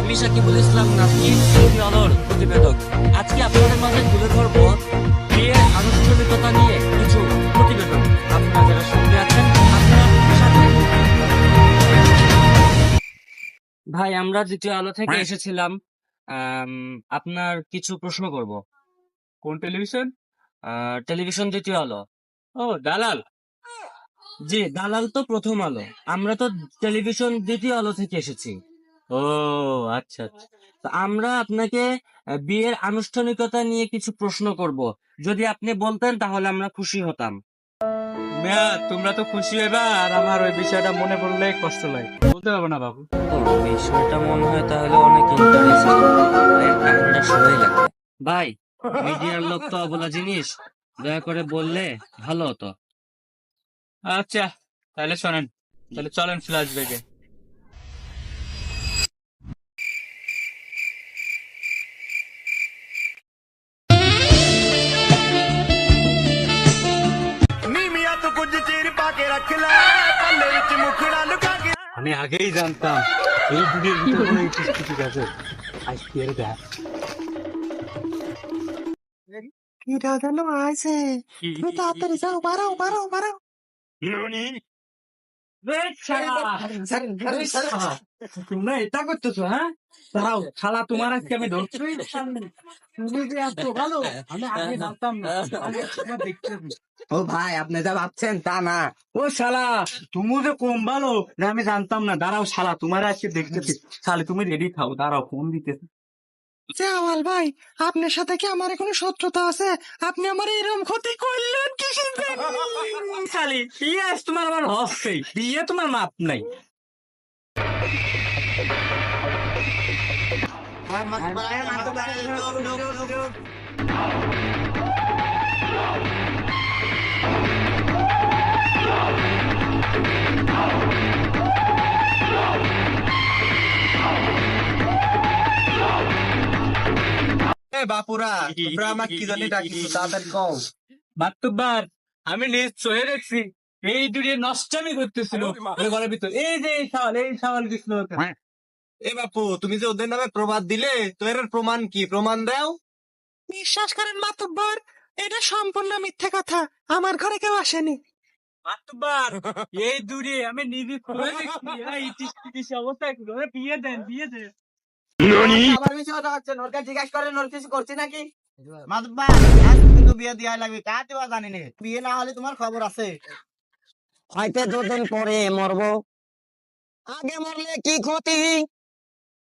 আমি সাকিবুল ইসলাম নাসির টিভি আলোর প্রতিবেদক। আজকে আপনাদের মাঝে তুলে ধরবো বিয়ের আনুষ্ঠানিকতা নিয়ে কিছু প্রতিবেদন। আপনারা যারা সঙ্গে আছেন আপনারা সাথে থাকুন। ভাই, আমরা দ্বিতীয় আলো থেকে এসেছিলাম। আম, আপনার কিছু প্রশ্ন করব। কোন টেলিভিশন? টেলিভিশন দ্বিতীয় আলো। ও, দালাল। জি, দালাল তো প্রথম আলো। আমরা তো টেলিভিশন দ্বিতীয় আলো থেকে এসেছি। ও, আচ্ছা আচ্ছা। তো আমরা আপনাকে বিয়ের আনুষ্ঠানিকতা নিয়ে কিছু প্রশ্ন করব। যদি আপনি বলতেন তাহলে আমরা খুশি হতাম। মিয়া, তোমরা তো খুশি হইবা, আর আমার ওই বিষয়টা মনে পড়লে কষ্ট লাগে, বলতে পারবো না বাবু। ও, বিষয়টা মনে হয় তাহলে অনেক ইন্টারেস্টিং। আমরা সবাই লাগবে। ভাই, মিডিয়ার লোক তো অবলা জিনিস, দয়া করে বললে ভালো হতো। আচ্ছা, তাহলে শোনেন, তাহলে চলেন ফ্ল্যাশব্যাকে। ਨੀ ਮੀਆਂ ਤੂੰ ਕੁਝ ਚਿਰ ਪਾ ਕੇ ਰੱਖ ਲੈ ਪੱਲੇ ਵਿੱਚ ਮੁਖੜਾ ਲੁਕਾ ਕੇ আমি আগেই জানতাম এই ভিডিওর ভিতরে কোনো কিছু আছে। আজকে এর দেখ কি যেন আছে, তুমি তাড়াতাড়ি যাও, বাড়াও বাড়াও বাড়াও। তোমরা এটা করতেছো? হ্যাঁ, দাঁড়াও, শালা তোমার আজকে আমি ধরছি। তুমি যে এত ভালো, আমি আগে জানতাম না। আমি একবার দেখতেছি। ও ভাই, আপনি যা ভাবছেন তা না। ও শালা, তুমি যে কম ভালো না আমি জানতাম না। দাঁড়াও শালা, তোমার আজকে দেখতেছি। শালা তুমি রেডি থাও, দাঁড়াও ফোন দিতেছি। জামাল ভাই, আপনার সাথে কি আমার কোনো শত্রুতা আছে? আপনি আমার এরকম ক্ষতি করলেন কি? শালি, বিয়ে তোমার আমার হচ্ছেই, বিয়ে তোমার মাপ নাই। বাপুরা, তোমরা আমার কি জানি ডাকিছো, তাড়াতাড়ি কও। মাতুব্বার, আমি নিজ চোখে দেখছি এই দুটো নষ্টামি করতেছিল ওই ঘরের ভিতর। এই যে এই সাওয়াল দিছিল। এ বাপু, তুমি যে ওদের নামে প্রবাদ দিলে, তো এর প্রমাণ কি? প্রমাণ দাও। বিশ্বাস করেন মাতুব্বর, এটা সম্পূর্ণ মিথ্যে কথা। আমার ঘরে কেউ আসেনি। মাতুব্বার, এই দূরে আমি নিজে চোখে দেখছি। এই টিস অবস্থা করলো। বিয়ে দেন, বিয়ে দেন। আবার মিছে কথা হচ্ছে, ওর কাছে জিজ্ঞাসা করেন ওর কিছু করছি নাকি। মাতবা আজ কিন্তু বিয়ে দিয়া লাগবে কাতে বা জানি নে বিয়ে না হলে তোমার খবর আছে হয়তো দুদিন পরে মরবো, আগে মরলে কি ক্ষতি?